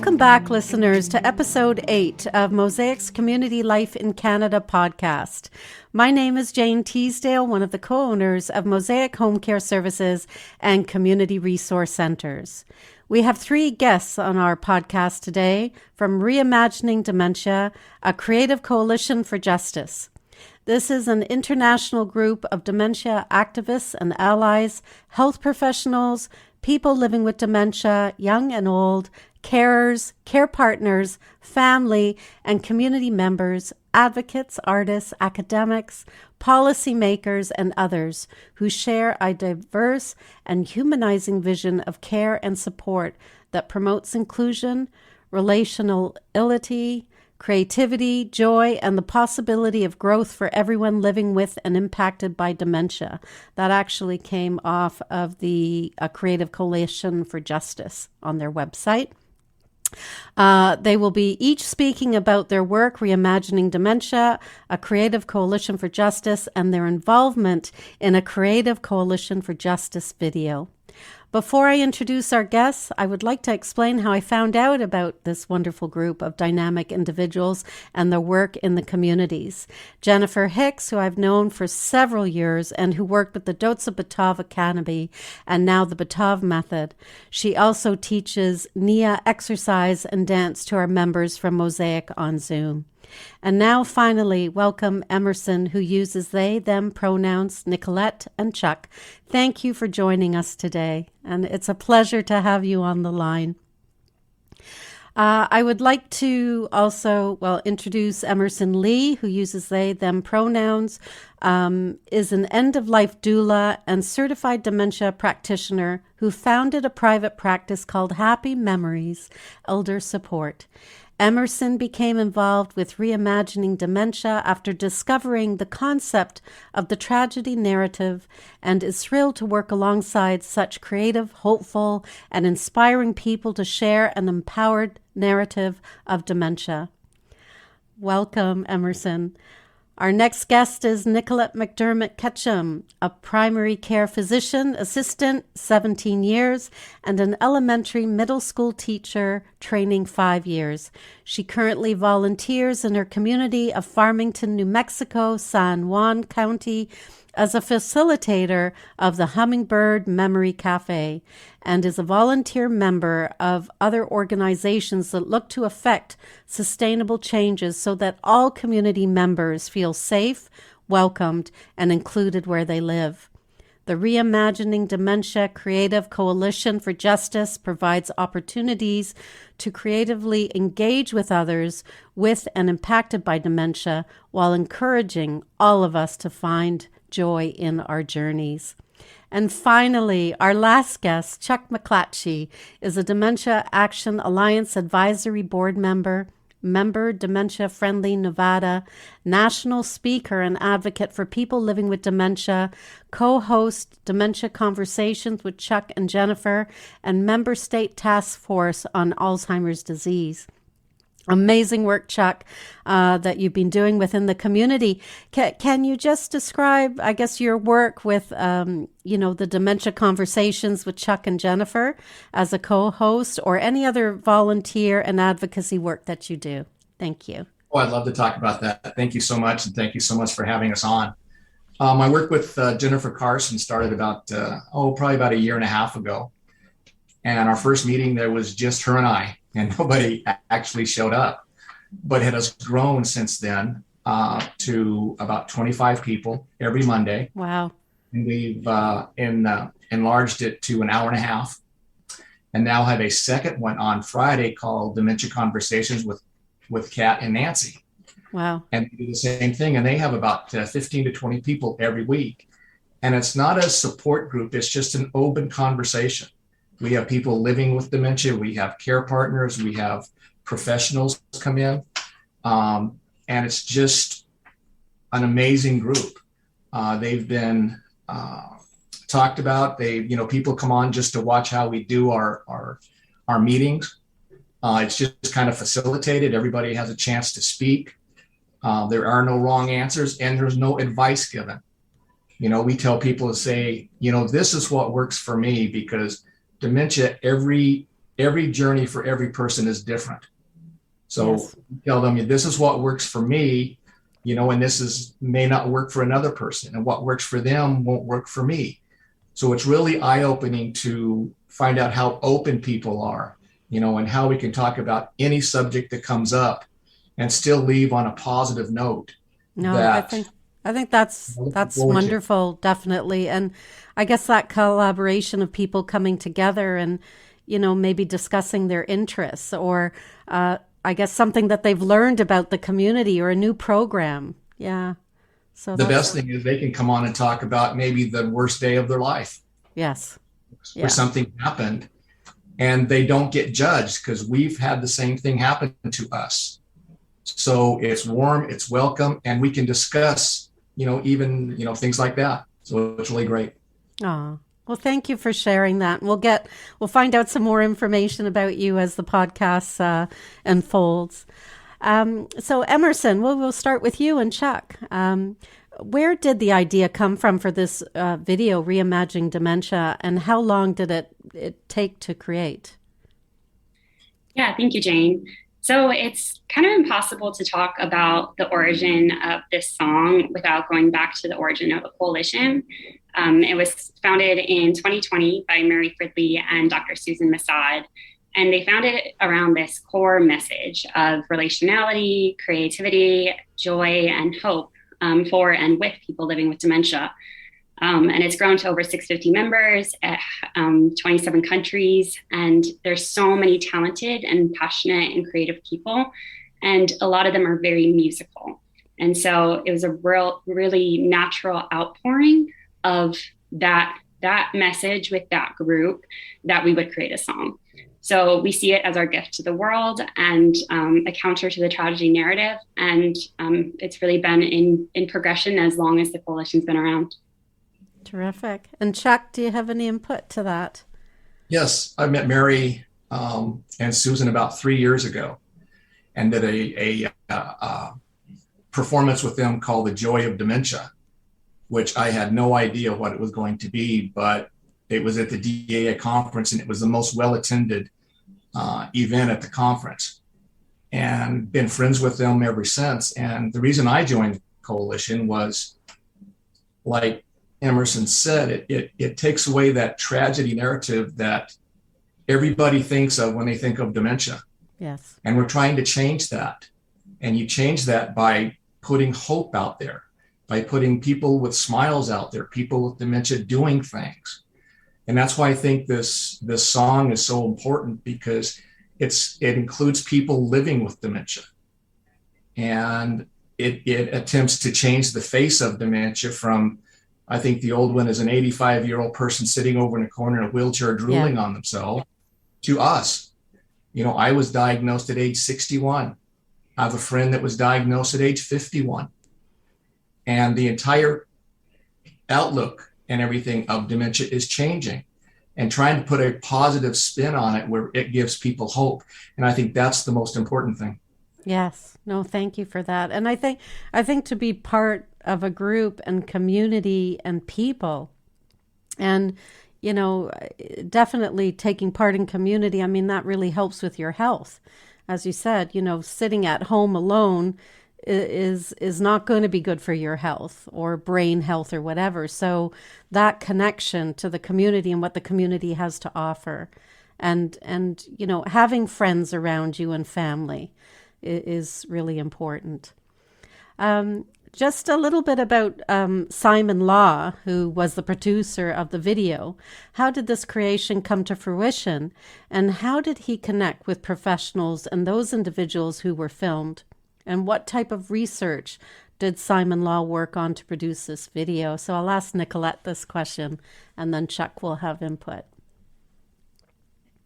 Welcome back, listeners, to episode 8 of Mosaic's Community Life in Canada podcast. My name is Jane Teasdale, one of the co-owners of Mosaic Home Care Services and Community Resource Centers. We have 3 guests on our podcast today from Reimagining Dementia, a creative coalition for justice. This is an international group of dementia activists and allies, health professionals, people living with dementia, young and old, carers, care partners, family, and community members, advocates, artists, academics, policymakers, and others who share a diverse and humanizing vision of care and support that promotes inclusion, relationality, creativity, joy, and the possibility of growth for everyone living with and impacted by dementia. That actually came off of the Creative Coalition for Justice on their website. They will be each speaking about their work, Reimagining Dementia, a creative coalition for justice, and their involvement in a creative coalition for justice video. Before I introduce our guests, I would like to explain how I found out about this wonderful group of dynamic individuals and their work in the communities. Jennifer Hicks, who I've known for several years and who worked with the Dotsa Batov Academy and now the Batov Method. She also teaches NIA exercise and dance to our members from Mosaic on Zoom. And now, finally, welcome Emerson, who uses they, them pronouns, Nicolette and Chuck. Thank you for joining us today, and it's a pleasure to have you on the line. I would like to also, introduce Emerson Lee, who uses they, them pronouns, is an end-of-life doula and certified dementia practitioner who founded a private practice called Happy Memories Elder Support. Emerson became involved with Reimagining Dementia after discovering the concept of the tragedy narrative and is thrilled to work alongside such creative, hopeful, and inspiring people to share an empowered narrative of dementia. Welcome, Emerson. Our next guest is Nicolette McDermott-Ketchum, a primary care physician assistant, 17 years, and an elementary middle school teacher, training 5 years. She currently volunteers in her community of Farmington, New Mexico, San Juan County, as a facilitator of the Hummingbird Memory Cafe and is a volunteer member of other organizations that look to affect sustainable changes so that all community members feel safe, welcomed, and included where they live. The Reimagining Dementia Creative Coalition for Justice provides opportunities to creatively engage with others with and impacted by dementia while encouraging all of us to find joy in our journeys. And finally, our last guest, Chuck Mcclatchy, is a Dementia Action Alliance Advisory Board member, Dementia Friendly Nevada, national speaker and advocate for people living with dementia, co-host Dementia Conversations with Chuck and Jennifer, and member state task force on Alzheimer's disease. Amazing work, Chuck, that you've been doing within the community. Can you just describe, I guess, your work with, the Dementia Conversations with Chuck and Jennifer as a co-host, or any other volunteer and advocacy work that you do? Thank you. Oh, I'd love to talk about that. Thank you so much, and thank you so much for having us on. My work with Jennifer Carson started probably about a year and a half ago. And our first meeting, there was just her and I, and nobody actually showed up. But it has grown since then to about 25 people every Monday. Wow. And we've enlarged it to an hour and a half. And now have a second one on Friday called Dementia Conversations with Kat and Nancy. Wow. And they do the same thing. And they have about 15 to 20 people every week. And it's not a support group. It's just an open conversation. We have people living with dementia. We have care partners. We have professionals come in. And it's just an amazing group. They've been talked about. People come on just to watch how we do our meetings. It's just kind of facilitated. Everybody has a chance to speak. There are no wrong answers, and there's no advice given. We tell people to say, this is what works for me, because dementia, every every journey for every person is different. So Yes. tell them, this is what works for me, and may not work for another person, and what works for them won't work for me. So it's really eye-opening to find out how open people are, and how we can talk about any subject that comes up and still leave on a positive note No, I that think I think that's I'm looking that's forward to. wonderful, definitely. And I guess that collaboration of people coming together and, maybe discussing their interests or I guess something that they've learned about the community or a new program. Yeah. So The best that's thing is they can come on and talk about maybe the worst day of their life yes. where Yeah. something happened, and they don't get judged because we've had the same thing happen to us. So it's warm, it's welcome, and we can discuss, even, things like that. So it's really great. Oh, well, thank you for sharing that. We'll find out some more information about you as the podcast unfolds. So Emerson, we'll start with you and Chuck. Where did the idea come from for this video, Reimagining Dementia, and how long did it take to create? Yeah, thank you, Jane. So it's kind of impossible to talk about the origin of this song without going back to the origin of the coalition. It was founded in 2020 by Mary Fridley and Dr. Susan Masad, and they founded it around this core message of relationality, creativity, joy, and hope for and with people living with dementia. And it's grown to over 650 members at 27 countries. And there's so many talented and passionate and creative people. And a lot of them are very musical. And so it was a really natural outpouring of that message with that group that we would create a song. So we see it as our gift to the world and a counter to the tragedy narrative. And it's really been in progression as long as the coalition's been around. Terrific. And Chuck, do you have any input to that? Yes, I met Mary and Susan about 3 years ago and did a performance with them called The Joy of Dementia, which I had no idea what it was going to be, but it was at the DAA conference, and it was the most well-attended event at the conference, and been friends with them ever since. And the reason I joined the coalition was, like Emerson said, it takes away that tragedy narrative that everybody thinks of when they think of dementia. Yes. And we're trying to change that. And you change that by putting hope out there, by putting people with smiles out there, people with dementia doing things. And that's why I think this song is so important, because it includes people living with dementia. And it attempts to change the face of dementia from, I think the old one is an 85-year-old person sitting over in a corner in a wheelchair drooling on themselves, to us. I was diagnosed at age 61. I have a friend that was diagnosed at age 51. And the entire outlook and everything of dementia is changing, and trying to put a positive spin on it where it gives people hope. And I think that's the most important thing. Yes. No, thank you for that. And I think to be part of a group and community and people, and definitely taking part in community, I mean, that really helps with your health. As you said, sitting at home alone is not going to be good for your health or brain health or whatever. So that connection to the community and what the community has to offer, and having friends around you and family is really important. Just a little bit about Simon Law, who was the producer of the video. How did this creation come to fruition, and how did he connect with professionals and those individuals who were filmed? And what type of research did Simon Law work on to produce this video? So I'll ask Nicolette this question, and then Chuck will have input.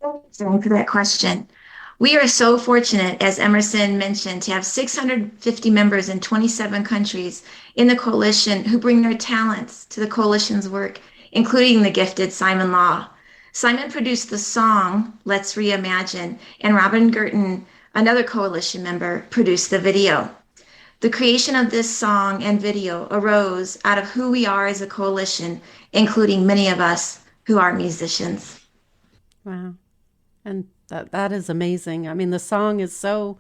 Thanks for that question. We are so fortunate, as Emerson mentioned, to have 650 members in 27 countries in the coalition who bring their talents to the coalition's work, including the gifted Simon Law. Simon produced the song, Let's Reimagine, and Robin Girton, another coalition member, produced the video. The creation of this song and video arose out of who we are as a coalition, including many of us who are musicians. Wow. And That is amazing. I mean, the song is so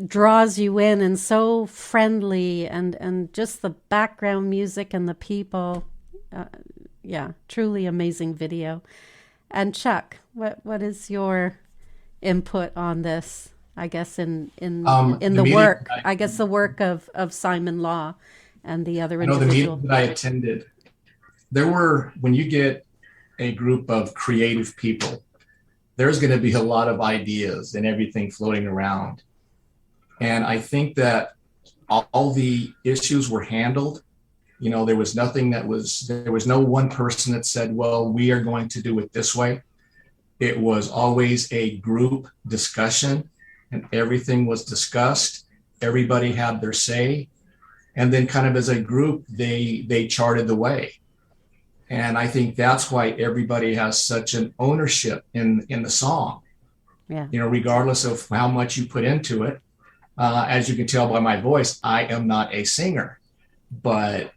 draws you in and so friendly, and just the background music and the people. Yeah, truly amazing video. And Chuck, what is your input on this? I guess in the work, I guess the work of Simon Law and the other individual. The meeting that I attended, when you get a group of creative people, there's going to be a lot of ideas and everything floating around. And I think that all the issues were handled. There was no one person that said, well, we are going to do it this way. It was always a group discussion, and everything was discussed. Everybody had their say. And then kind of as a group, they charted the way. And I think that's why everybody has such an ownership in the song. Yeah. Regardless of how much you put into it. As you can tell by my voice, I am not a singer, but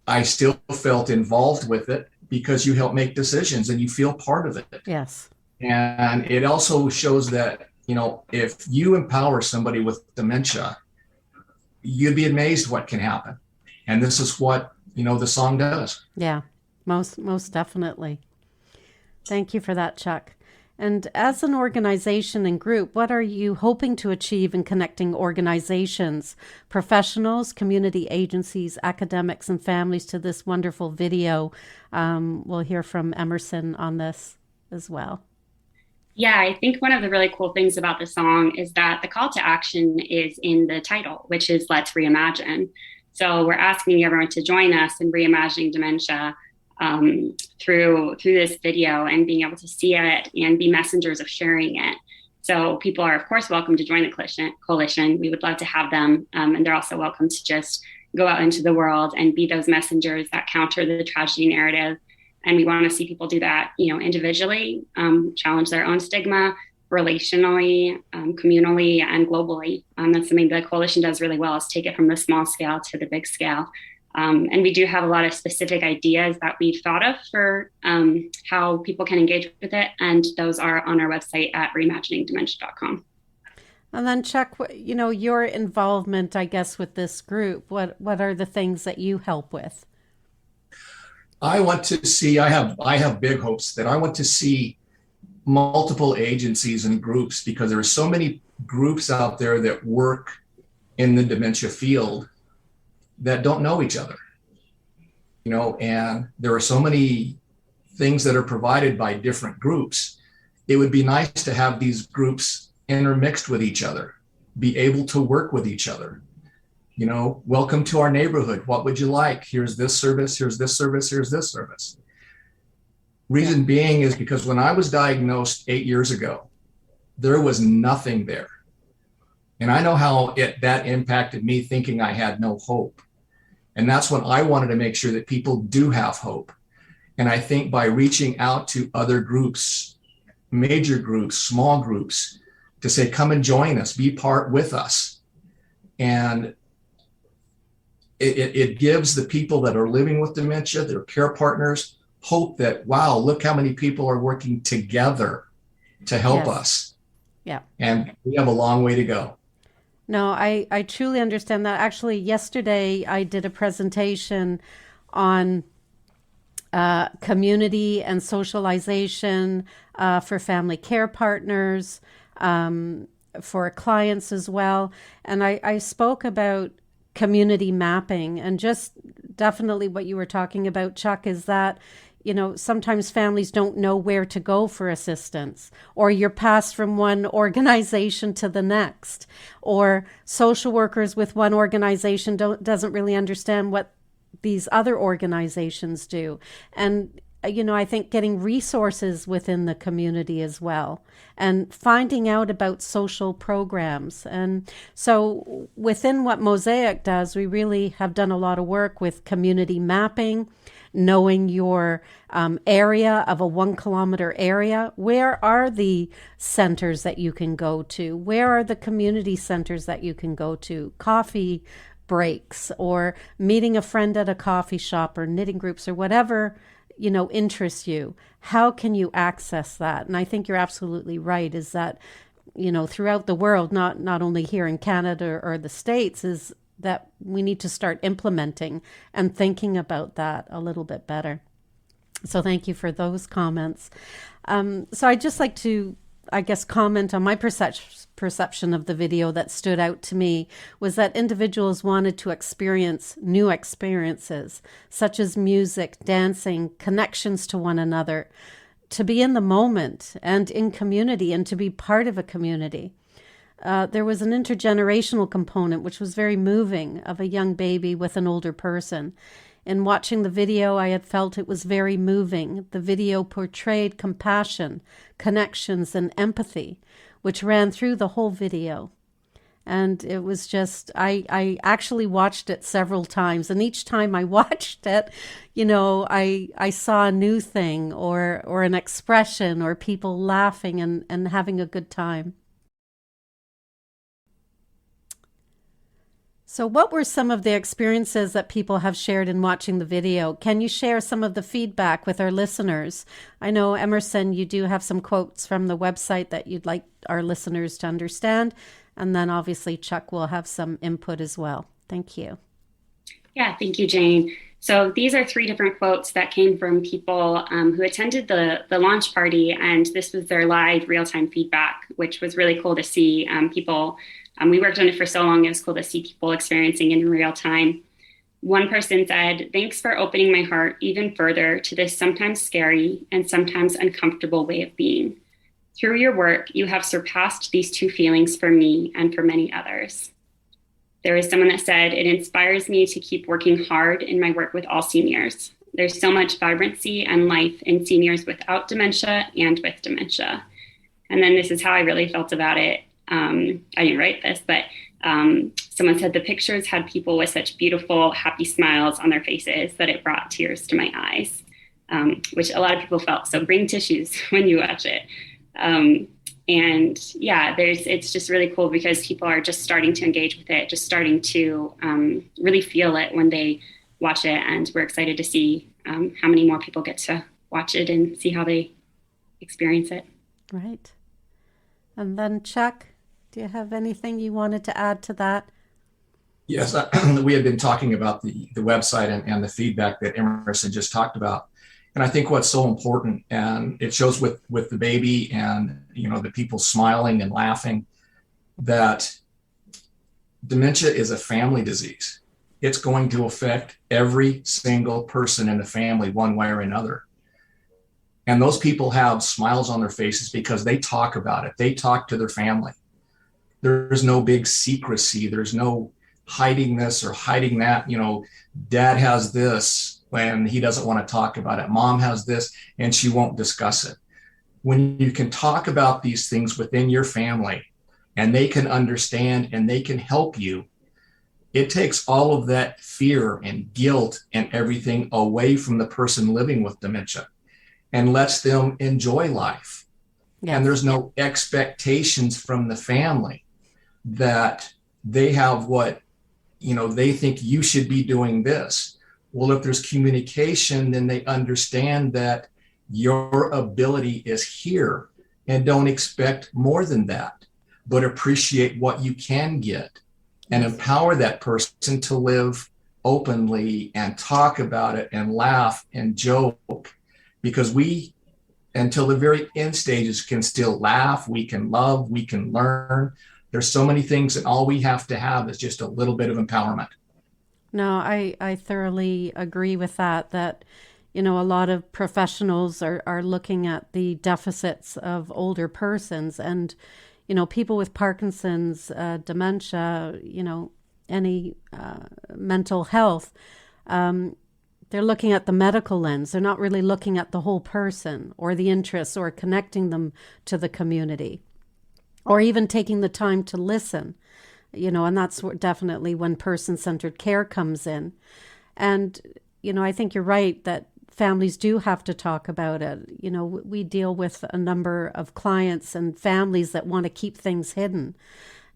I still felt involved with it because you help make decisions and you feel part of it. Yes. And it also shows that, if you empower somebody with dementia, you'd be amazed what can happen. And this is what, the song does. Yeah, most definitely. Thank you for that, Chuck. And as an organization and group, what are you hoping to achieve in connecting organizations, professionals, community agencies, academics, and families to this wonderful video? We'll hear from Emerson on this as well. Yeah, I think one of the really cool things about the song is that the call to action is in the title, which is Let's Reimagine. So we're asking everyone to join us in reimagining dementia through this video and being able to see it and be messengers of sharing it. So people are, of course, welcome to join the coalition. We would love to have them. And they're also welcome to just go out into the world and be those messengers that counter the tragedy narrative. And we want to see people do that, individually, challenge their own stigma, relationally, communally, and globally. That's something the coalition does really well, is take it from the small scale to the big scale. And we do have a lot of specific ideas that we've thought of for how people can engage with it. And those are on our website at reimaginingdementia.com. And then Chuck, your involvement, I guess, with this group, what are the things that you help with? I want to see, I have big hopes that I want to see multiple agencies and groups, because there are so many groups out there that work in the dementia field that don't know each other, and there are so many things that are provided by different groups. It would be nice to have these groups intermixed with each other, be able to work with each other. Welcome to our neighborhood. What would you like? Here's this service, here's this service, here's this service. Reason being is because when I was diagnosed 8 years ago, there was nothing there. And I know how that impacted me, thinking I had no hope. And that's when I wanted to make sure that people do have hope. And I think by reaching out to other groups, major groups, small groups, to say, come and join us, be part with us. And it gives the people that are living with dementia, their care partners, hope that, wow, look how many people are working together to help us. Yeah. And we have a long way to go. No, I truly understand that. Actually, yesterday I did a presentation on community and socialization for family care partners, for clients as well. And I spoke about community mapping, and just definitely what you were talking about, Chuck, is that sometimes families don't know where to go for assistance, or you're passed from one organization to the next, or social workers with one organization doesn't really understand what these other organizations do. And I think getting resources within the community as well, and finding out about social programs. And so within what Mosaic does, we really have done a lot of work with community mapping, knowing your area of a 1 kilometer area. Where are the centers that you can go to? Where are the community centers that you can go to? Coffee breaks, or meeting a friend at a coffee shop, or knitting groups, or whatever interests you? How can you access that? And I think you're absolutely right, is that, throughout the world, not only here in Canada or the States, is that we need to start implementing and thinking about that a little bit better. So thank you for those comments. So I'd just like to, I guess, comment on my perception of the video that stood out to me was that individuals wanted to experience new experiences, such as music, dancing, connections to one another, to be in the moment and in community and to be part of a community. There was an intergenerational component, which was very moving, of a young baby with an older person. In watching the video, I had felt it was very moving. The video portrayed compassion, connections, and empathy, which ran through the whole video. And it was just, I actually watched it several times. And each time I watched it, I saw a new thing or an expression or people laughing and having a good time. So what were some of the experiences that people have shared in watching the video? Can you share some of the feedback with our listeners? I know, Emerson, you do have some quotes from the website that you'd like our listeners to understand. And then obviously Chuck will have some input as well. Thank you. Yeah, thank you, Jane. So these are 3 different quotes that came from people who attended the launch party, and this was their live real-time feedback, which was really cool to see people. We worked on it for so long, it was cool to see people experiencing it in real time. One person said, "Thanks for opening my heart even further to this sometimes scary and sometimes uncomfortable way of being. Through your work, you have surpassed these 2 feelings for me and for many others." There was someone that said, "It inspires me to keep working hard in my work with all seniors. There's so much vibrancy and life in seniors without dementia and with dementia." And then this is how I really felt about it. I didn't write this, but someone said, "The pictures had people with such beautiful, happy smiles on their faces that it brought tears to my eyes," which a lot of people felt. So bring tissues when you watch it. And yeah, it's just really cool because people are just starting to engage with it, just starting to really feel it when they watch it. And we're excited to see how many more people get to watch it and see how they experience it. Right. And then Chuck, do you have anything you wanted to add to that? Yes, we had been talking about the website and the feedback that Emerson just talked about. And I think what's so important, and it shows with the baby and, the people smiling and laughing, that dementia is a family disease. It's going to affect every single person in the family one way or another. And those people have smiles on their faces because they talk about it. They talk to their family. There's no big secrecy. There's no hiding this or hiding that. Dad has this when he doesn't want to talk about it. Mom has this and she won't discuss it. When you can talk about these things within your family and they can understand and they can help you, it takes all of that fear and guilt and everything away from the person living with dementia and lets them enjoy life. Yes. And there's no expectations from the family that they have what, they think you should be doing this. Well, if there's communication, then they understand that your ability is here and don't expect more than that, but appreciate what you can get and empower that person to live openly and talk about it and laugh and joke, because we, until the very end stages, can still laugh, we can love, we can learn. There's so many things, and all we have to have is just a little bit of empowerment. No, I thoroughly agree with that, a lot of professionals are looking at the deficits of older persons and, people with Parkinson's, dementia, any mental health. They're looking at the medical lens. They're not really looking at the whole person or the interests or connecting them to the community or even taking the time to listen, and that's definitely when person-centered care comes in. And, I think you're right that families do have to talk about it. We deal with a number of clients and families that want to keep things hidden.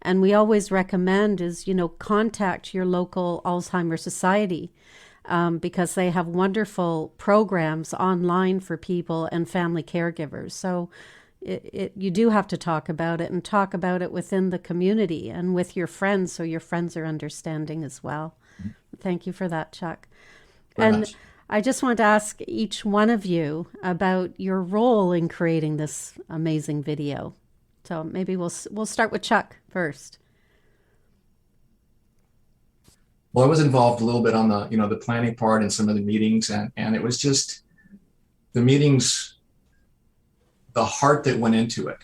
And we always recommend is, contact your local Alzheimer's Society. because they have wonderful programs online for people and family caregivers. So you do have to talk about it, and talk about it within the community and with your friends, so your friends are understanding as well. Thank you for that, Chuck. Very And much. I just want to ask each one of you about your role in creating this amazing video. So maybe we'll start with Chuck first. Well, I was involved a little bit on the, the planning part and some of the meetings, and it was just the meetings, the heart that went into it.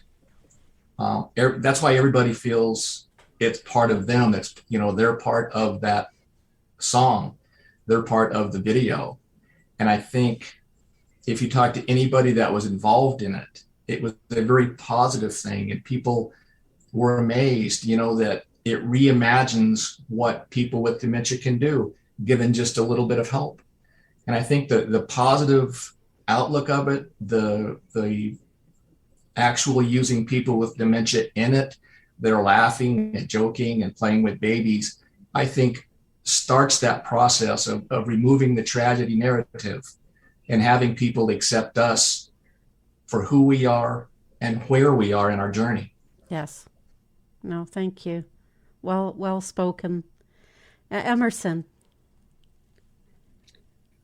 That's why everybody feels it's part of them. That's, they're part of that song. They're part of the video. And I think if you talk to anybody that was involved in it, it was a very positive thing. And people were amazed, that it reimagines what people with dementia can do, given just a little bit of help. And I think the positive outlook of it, the actually using people with dementia in it, they're laughing and joking and playing with babies, I think starts that process of removing the tragedy narrative and having people accept us for who we are and where we are in our journey. Yes. No, thank you. Well spoken. Emerson.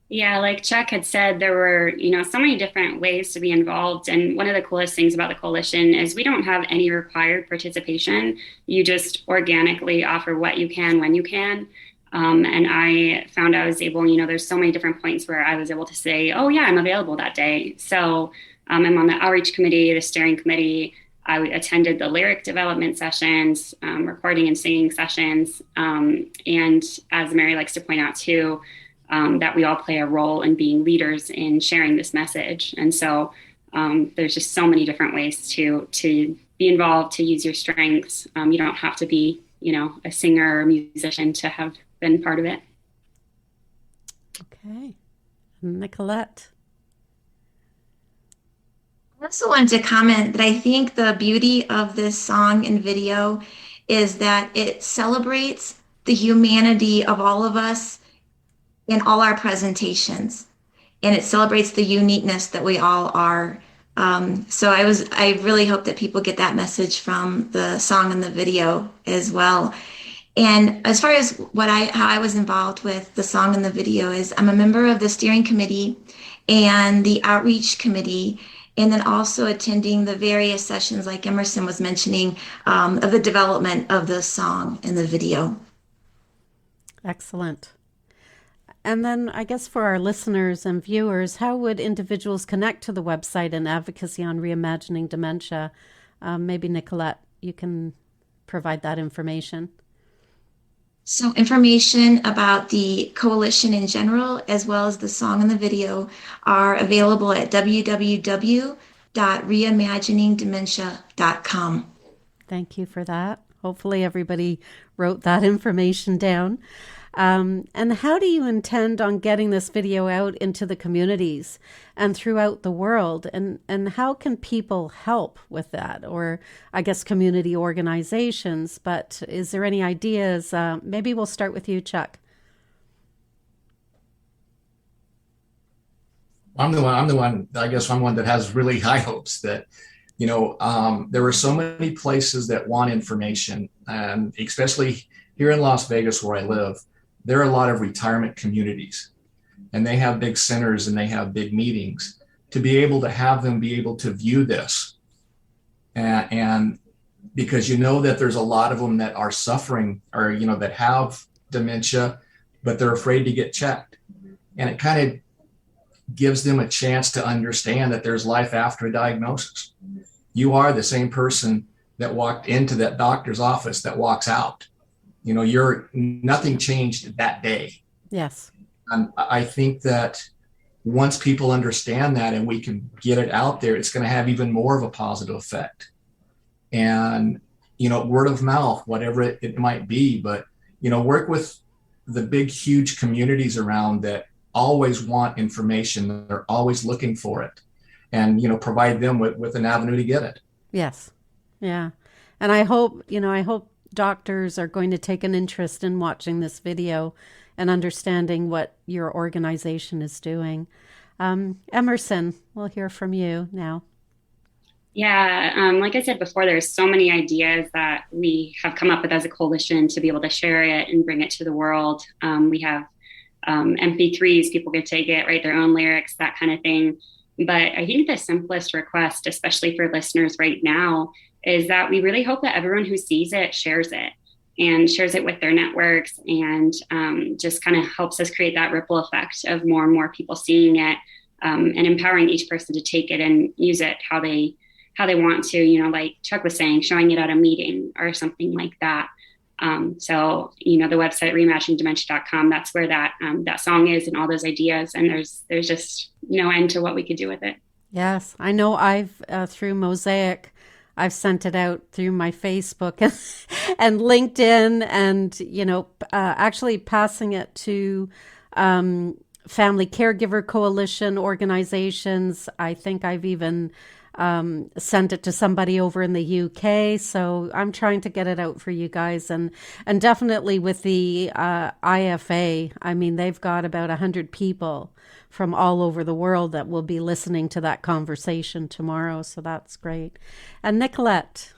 Yeah, like Chuck had said, there were, so many different ways to be involved. And one of the coolest things about the coalition is we don't have any required participation. You just organically offer what you can when you can. And I found I was able, there's so many different points where I was able to say, oh yeah, I'm available that day. So I'm on the outreach committee, the steering committee. I attended the lyric development sessions, recording and singing sessions. And as Mary likes to point out too, that we all play a role in being leaders in sharing this message. And so there's just so many different ways to be involved, to use your strengths. You don't have to be, a singer or musician to have been part of it. Okay. Nicolette. I also wanted to comment that I think the beauty of this song and video is that it celebrates the humanity of all of us in all our presentations, and it celebrates the uniqueness that we all are. So I really hope that people get that message from the song and the video as well. And as far as how I was involved with the song and the video is, I'm a member of the steering committee and the outreach committee, and then also attending the various sessions like Emerson was mentioning, of the development of the song and the video. Excellent. And then I guess for our listeners and viewers, how would individuals connect to the website and advocacy on reimagining dementia? Maybe Nicolette, you can provide that information. So information about the coalition in general, as well as the song and the video, are available at www.reimaginingdementia.com. Thank you for that. Hopefully everybody wrote that information down. And how do you intend on getting this video out into the communities and throughout the world? And how can people help with that? Or I guess community organizations, but is there any ideas? Maybe we'll start with you, Chuck. I'm the one, I guess I'm one that has really high hopes that, there are so many places that want information, and especially here in Las Vegas where I live, there are a lot of retirement communities, and they have big centers and they have big meetings. To be able to have them be able to view this, and because that there's a lot of them that are suffering or that have dementia, but they're afraid to get checked, and it kind of gives them a chance to understand that there's life after a diagnosis. You are the same person that walked into that doctor's office that walks out. Nothing changed that day. Yes. And I think that once people understand that and we can get it out there, it's going to have even more of a positive effect. And, word of mouth, whatever it might be, but, work with the big, huge communities around that always want information. They're always looking for it, and, provide them with an avenue to get it. Yes. Yeah. And I hope doctors are going to take an interest in watching this video and understanding what your organization is doing. Emerson, we'll hear from you now. Yeah, like I said before, there's so many ideas that we have come up with as a coalition to be able to share it and bring it to the world. We have MP3s, people can take it, write their own lyrics, that kind of thing. But I think the simplest request, especially for listeners right now, is that we really hope that everyone who sees it shares it with their networks, and just kind of helps us create that ripple effect of more and more people seeing it, and empowering each person to take it and use it how they want to, like Chuck was saying, showing it at a meeting or something like that. So, the website reimaginingdementia.com, that's where that song is and all those ideas. And there's just no end to what we could do with it. Yes, I know I've, through Mosaic, I've sent it out through my Facebook and LinkedIn, and, actually passing it to, Family Caregiver Coalition organizations. I think I've even sent it to somebody over in the UK. So I'm trying to get it out for you guys, and definitely with the IFA. I mean, they've got about 100 people from all over the world that will be listening to that conversation tomorrow. So that's great. And Nicolette.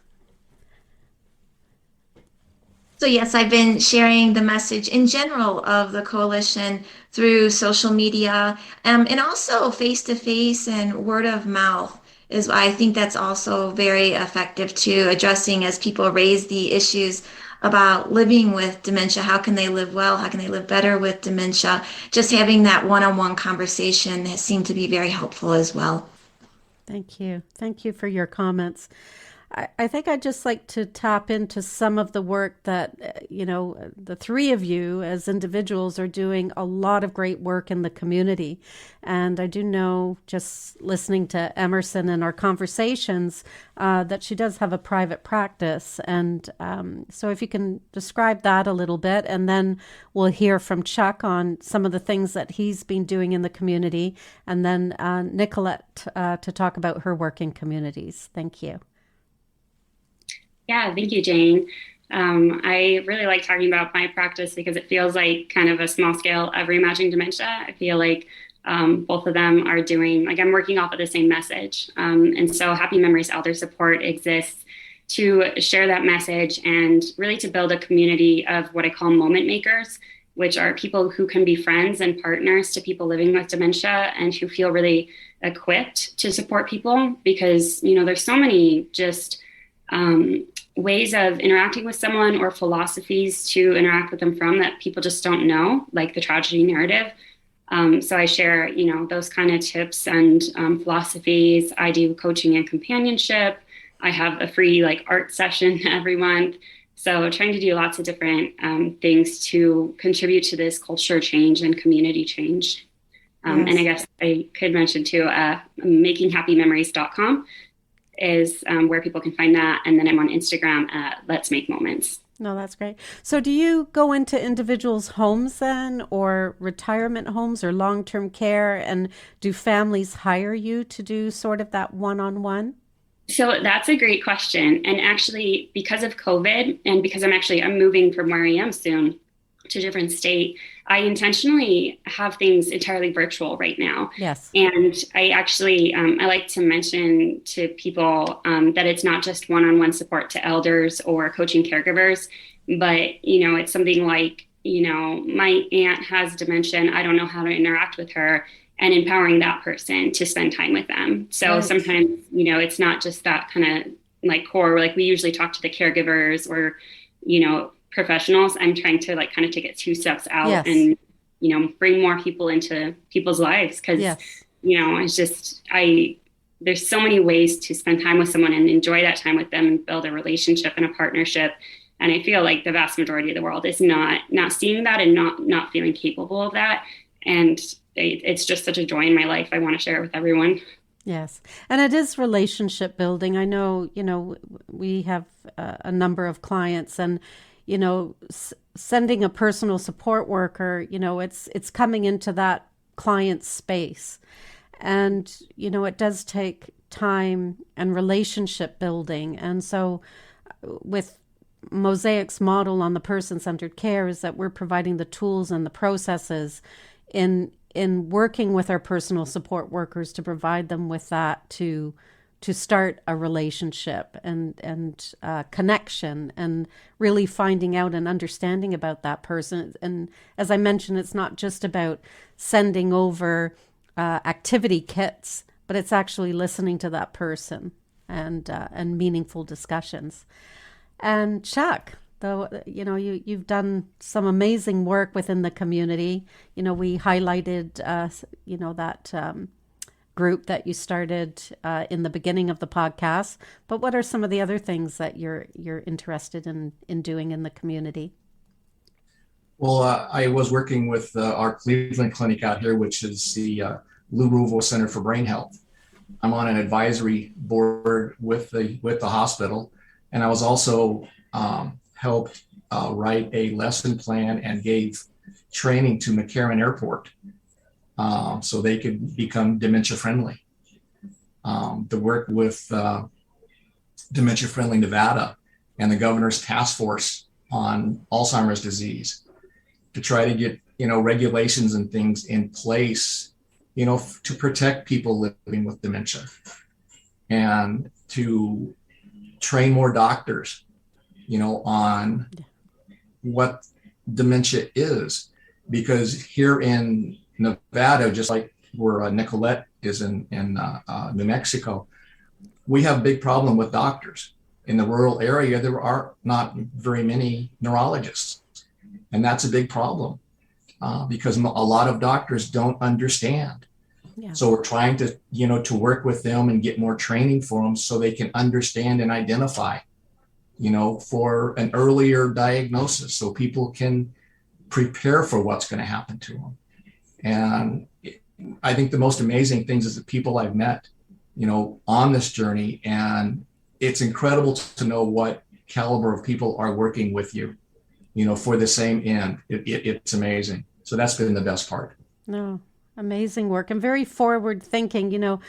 So yes, I've been sharing the message in general of the coalition through social media, and also face-to-face and word of mouth. I think that's also very effective to addressing as people raise the issues about living with dementia. How can they live well? How can they live better with dementia? Just having that one-on-one conversation has seemed to be very helpful as well. Thank you. Thank you for your comments. I think I'd just like to tap into some of the work that, the three of you as individuals are doing a lot of great work in the community. And I do know, just listening to Emerson and our conversations, that she does have a private practice. And so if you can describe that a little bit, and then we'll hear from Chuck on some of the things that he's been doing in the community, and then Nicolette to talk about her work in communities. Thank you. Yeah, thank you, Jane. I really like talking about my practice because it feels like kind of a small scale of Reimagining Dementia. I feel like both of them are doing, I'm working off of the same message. And so Happy Memories Elder Support exists to share that message and really to build a community of what I call moment makers, which are people who can be friends and partners to people living with dementia and who feel really equipped to support people, because, there's so many just ways of interacting with someone or philosophies to interact with them from that people just don't know, like the tragedy narrative. So I share, those kind of tips and philosophies. I do coaching and companionship. I have a free art session every month. So trying to do lots of different things to contribute to this culture change and community change. Yes. And I guess I could mention too, makinghappymemories.com is where people can find that. And then I'm on Instagram at Let's Make Moments. No, that's great. So do you go into individuals' homes then, or retirement homes or long-term care, and do families hire you to do sort of that one-on-one? So that's a great question. And actually, because of COVID, and because I'm moving from where I am soon to a different state, I intentionally have things entirely virtual right now. Yes. And I actually, I like to mention to people that it's not just one-on-one support to elders or coaching caregivers, but, it's something like, my aunt has dementia and I don't know how to interact with her, and empowering that person to spend time with them. So right. Sometimes, it's not just that kind of core, we usually talk to the caregivers or, professionals. I'm trying to kind of take it 2 steps out. Yes. And, bring more people into people's lives. Cause, yes. It's just, there's so many ways to spend time with someone and enjoy that time with them and build a relationship and a partnership. And I feel like the vast majority of the world is not seeing that and not feeling capable of that. And it's just such a joy in my life. I want to share it with everyone. Yes. And it is relationship building. I know, we have a number of clients, and, sending a personal support worker, it's coming into that client's space. And, it does take time and relationship building. And so with Mosaic's model on the person-centered care is that we're providing the tools and the processes in working with our personal support workers to provide them with that to start a relationship and connection, and really finding out and understanding about that person. And as I mentioned, it's not just about sending over activity kits, but it's actually listening to that person and meaningful discussions. And Chuck, though, you've done some amazing work within the community. We highlighted that group that you started in the beginning of the podcast. But what are some of the other things that you're interested in doing in the community? Well, I was working with our Cleveland clinic out here, which is the Lou Ruvo Center for Brain Health. I'm on an advisory board with the hospital, and I was also helped write a lesson plan and gave training to McCarran Airport so they could become dementia friendly. The work with Dementia Friendly Nevada and the governor's task force on Alzheimer's disease to try to get regulations and things in place to protect people living with dementia, and to train more doctors on what dementia is, because here in Nevada, just like where Nicolette is in New Mexico, we have a big problem with doctors. In the rural area, there are not very many neurologists, and that's a big problem because a lot of doctors don't understand. Yeah. So we're trying to to work with them and get more training for them so they can understand and identify for an earlier diagnosis, so people can prepare for what's going to happen to them. And I think the most amazing things is the people I've met, on this journey, and it's incredible to know what caliber of people are working with you, for the same end. It's amazing. So that's been the best part. No, amazing work and very forward thinking.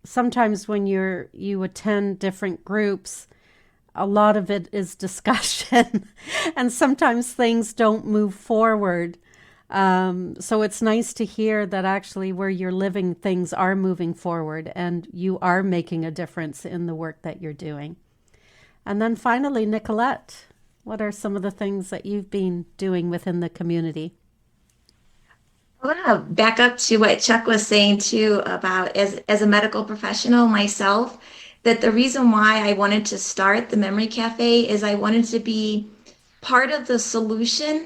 Sometimes when you attend different groups, a lot of it is discussion and sometimes things don't move forward. So it's nice to hear that actually where you're living, things are moving forward and you are making a difference in the work that you're doing. And then finally, Nicolette, what are some of the things that you've been doing within the community? I want to back up to what Chuck was saying too about as a medical professional myself, that the reason why I wanted to start the Memory Cafe is I wanted to be part of the solution.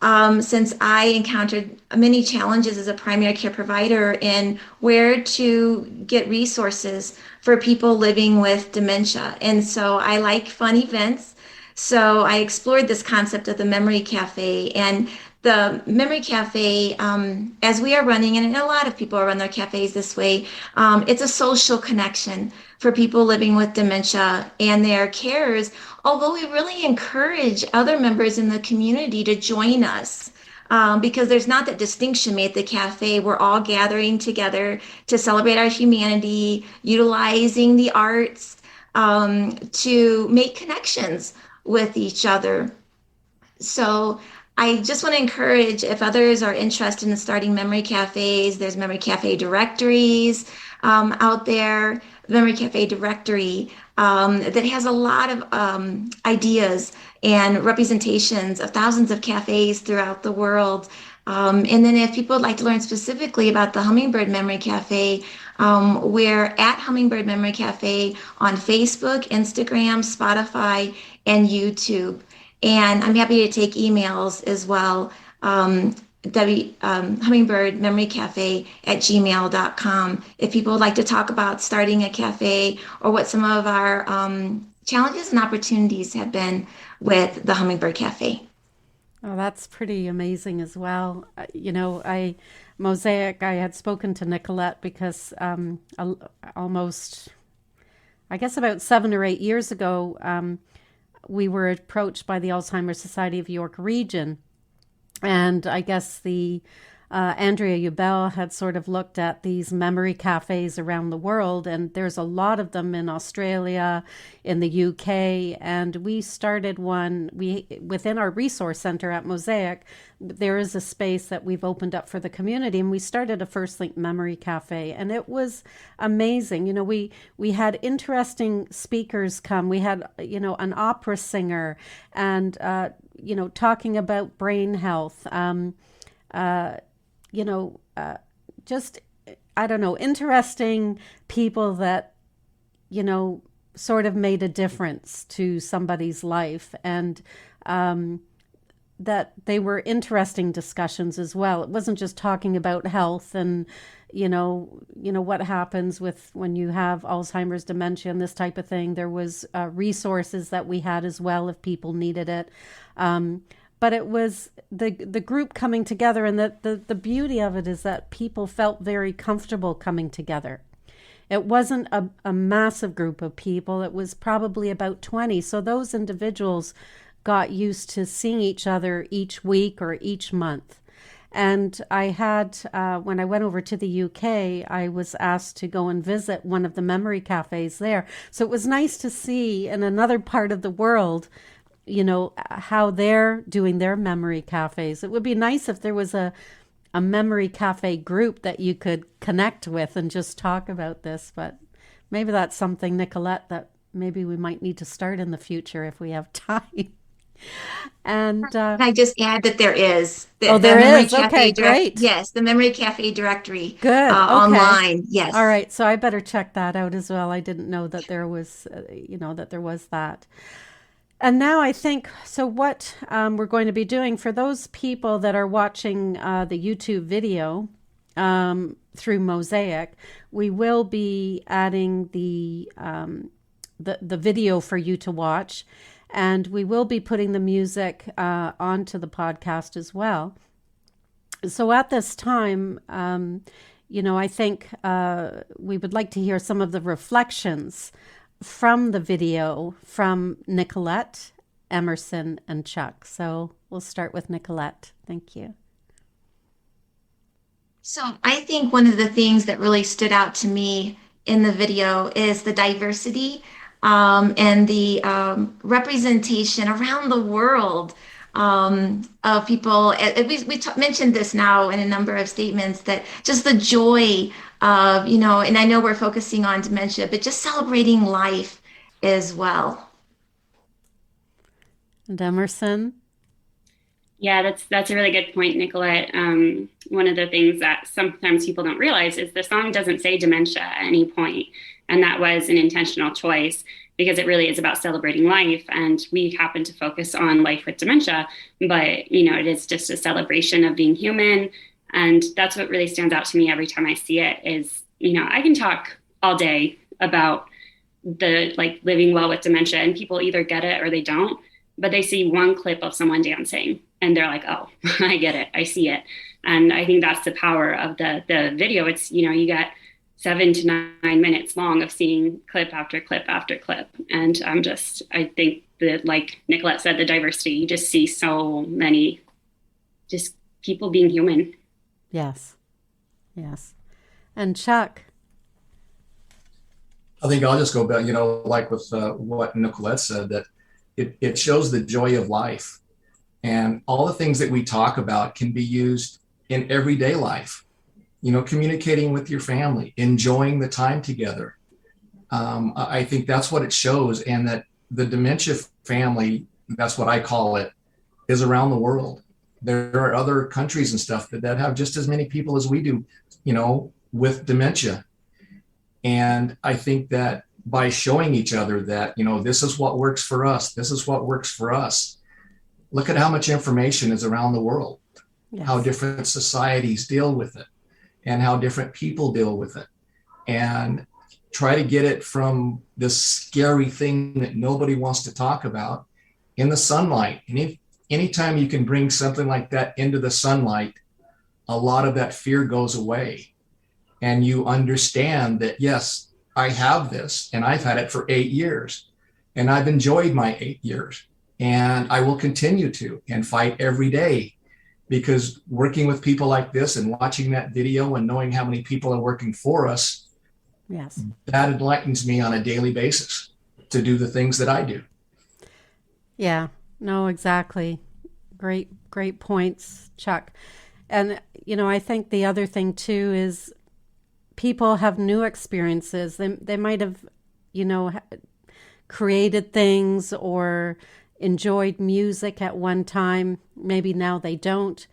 Since I encountered many challenges as a primary care provider in where to get resources for people living with dementia. And so I like fun events. So I explored this concept of the Memory Cafe. And the Memory Cafe, as we are running, and a lot of people run their cafes this way, it's a social connection for people living with dementia and their carers, although we really encourage other members in the community to join us. Because there's not that distinction made at the cafe. We're all gathering together to celebrate our humanity, utilizing the arts to make connections with each other. So I just want to encourage, if others are interested in starting memory cafes, there's memory cafe directories out there. The Memory Cafe directory that has a lot of ideas and representations of thousands of cafes throughout the world. And then if people would like to learn specifically about the Hummingbird Memory Cafe, we're at Hummingbird Memory Cafe on Facebook, Instagram, Spotify, and YouTube. And I'm happy to take emails as well. hummingbirdmemorycafe@gmail.com if people would like to talk about starting a cafe or what some of our challenges and opportunities have been with the Hummingbird Cafe. Oh, that's pretty amazing as well. Mosaic, I had spoken to Nicolette because almost, I guess about 7 or 8 years ago, we were approached by the Alzheimer's Society of York Region. And I guess the Andrea Ubel had sort of looked at these memory cafes around the world, and there's a lot of them in Australia, in the UK, and we started one. Within our resource center at Mosaic, there is a space that we've opened up for the community, and we started a First Link Memory Cafe, and it was amazing. We had interesting speakers come. We had an opera singer, and talking about brain health. Just, I don't know, interesting people that, sort of made a difference to somebody's life. And that they were interesting discussions as well. It wasn't just talking about health and, what happens with when you have Alzheimer's, dementia, and this type of thing. There was resources that we had as well if people needed it. But it was the group coming together, and the beauty of it is that people felt very comfortable coming together. It wasn't a massive group of people. It was probably about 20. So those individuals got used to seeing each other each week or each month. And I had, when I went over to the UK, I was asked to go and visit one of the memory cafes there. So it was nice to see in another part of the world how they're doing their memory cafes. It would be nice if there was a memory cafe group that you could connect with and just talk about this. But maybe that's something, Nicolette, that maybe we might need to start in the future if we have time. And Can I just add that there is. There is. Okay, great. Yes, the Memory Cafe directory. Good. Okay. Online. Yes. All right. So I better check that out as well. I didn't know that there was, that there was that. And now I think, so what we're going to be doing for those people that are watching the YouTube video through Mosaic, we will be adding the video for you to watch, and we will be putting the music onto the podcast as well. So at this time, I think we would like to hear some of the reflections from the video from Nicolette, Emerson, and Chuck. So we'll start with Nicolette. Thank you. So I think one of the things that really stood out to me in the video is the diversity and the representation around the world of people. We mentioned this now in a number of statements, that just the joy of, and I know we're focusing on dementia, but just celebrating life as well. And Emerson? Yeah, that's a really good point, Nicolette. One of the things that sometimes people don't realize is the song doesn't say dementia at any point, and that was an intentional choice because it really is about celebrating life. And we happen to focus on life with dementia, but it is just a celebration of being human. And that's what really stands out to me every time I see it is, I can talk all day about the living well with dementia, and people either get it or they don't, but they see one clip of someone dancing and they're like, oh, I get it. I see it. And I think that's the power of the video. It's, you got 7 to 9 minutes long of seeing clip after clip after clip. And I think that, like Nicolette said, the diversity, you just see so many just people being human. Yes. And Chuck? I think I'll just go back, like with what Nicolette said, that it shows the joy of life. And all the things that we talk about can be used in everyday life. Communicating with your family, enjoying the time together. I think that's what it shows. And that the dementia family, that's what I call it, is around the world. There are other countries and stuff that have just as many people as we do, with dementia. And I think that by showing each other that, this is what works for us, this is what works for us. Look at how much information is around the world, yes. How different societies deal with it, and how different people deal with it. And try to get it from this scary thing that nobody wants to talk about in the sunlight. And anytime you can bring something like that into the sunlight, a lot of that fear goes away. And you understand that, yes, I have this, and I've had it for 8 years, and I've enjoyed my 8 years, and I will continue to, and fight every day. because working with people like this and watching that video and knowing how many people are working for us, Yes. that enlightens me on a daily basis to do the things that I do. Yeah, no, exactly. Great points, Chuck. And, I think the other thing too is people have new experiences. They might have, created things or enjoyed music at one time. Maybe now they don't.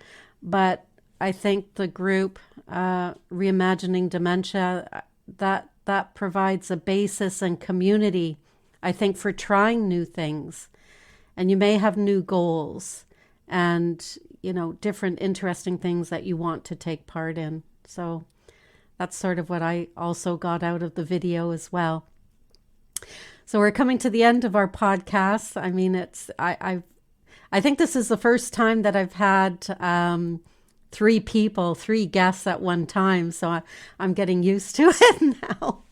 But I think the group, Reimagining Dementia, that provides a basis and community, I think, for trying new things. And you may have new goals and, different interesting things that you want to take part in. So that's sort of what I also got out of the video as well. So we're coming to the end of our podcast. I mean, I think this is the first time that I've had three guests at one time. So I'm getting used to it now.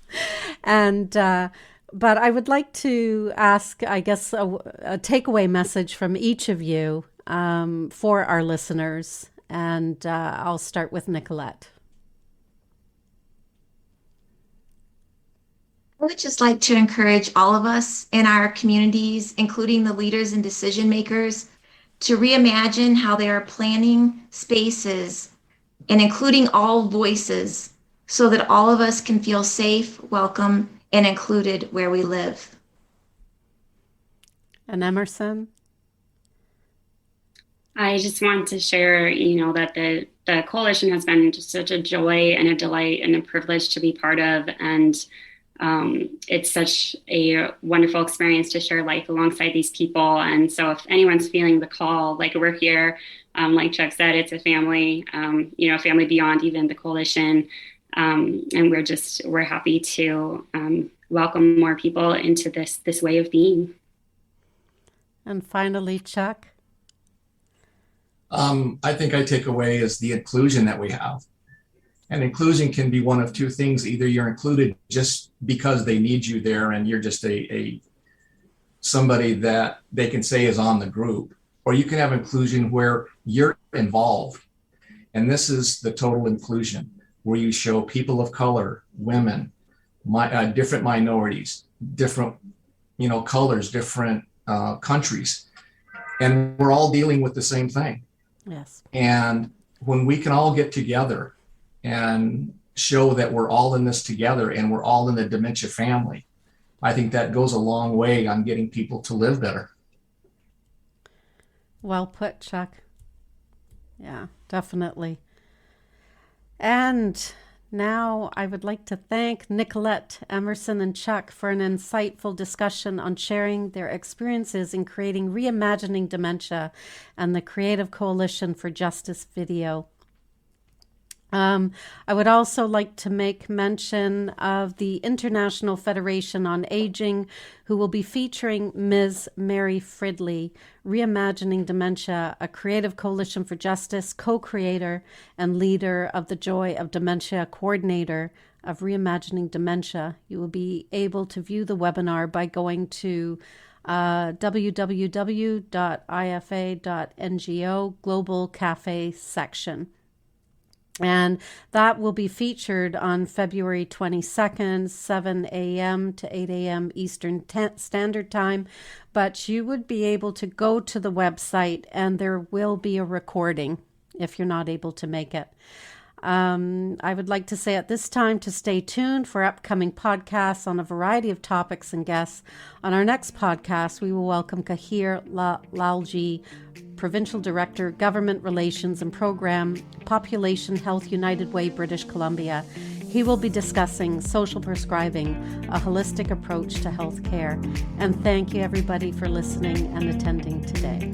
And, but I would like to ask, I guess, a takeaway message from each of you for our listeners. And I'll start with Nicolette. I would just like to encourage all of us in our communities, including the leaders and decision makers, to reimagine how they are planning spaces and including all voices so that all of us can feel safe, welcome, and included where we live. And Emerson? I just want to share, that the coalition has been just such a joy and a delight and a privilege to be part of. And it's such a wonderful experience to share life alongside these people. And so if anyone's feeling the call, like we're here, like Chuck said, it's a family, a family beyond even the coalition. And we're happy to welcome more people into this way of being. And finally, Chuck? I think I take away is the inclusion that we have. And inclusion can be one of two things. Either you're included just because they need you there and you're just somebody that they can say is on the group, or you can have inclusion where you're involved. And this is the total inclusion, where you show people of color, women, different minorities, different, colors, different countries. And we're all dealing with the same thing. Yes. And when we can all get together and show that we're all in this together and we're all in the dementia family, I think that goes a long way on getting people to live better. Well put, Chuck. Yeah, definitely. And now I would like to thank Nicolette, Emerson, and Chuck for an insightful discussion on sharing their experiences in creating Reimagining Dementia and the Creative Coalition for Justice video. I would also like to make mention of the International Federation on Aging, who will be featuring Ms. Mary Fridley, Reimagining Dementia, a Creative Coalition for Justice, co-creator and leader of the Joy of Dementia, coordinator of Reimagining Dementia. You will be able to view the webinar by going to www.ifa.ngo Global Cafe section. And that will be featured on February 22nd, 7 a.m. to 8 a.m. Eastern Standard Time. But you would be able to go to the website and there will be a recording if you're not able to make it. I would like to say at this time to stay tuned for upcoming podcasts on a variety of topics and guests. On our next podcast, we will welcome Kahir Lalji, Provincial Director, Government Relations and Program, Population Health United Way, British Columbia. He will be discussing social prescribing, a holistic approach to health care. And thank you, everybody, for listening and attending today.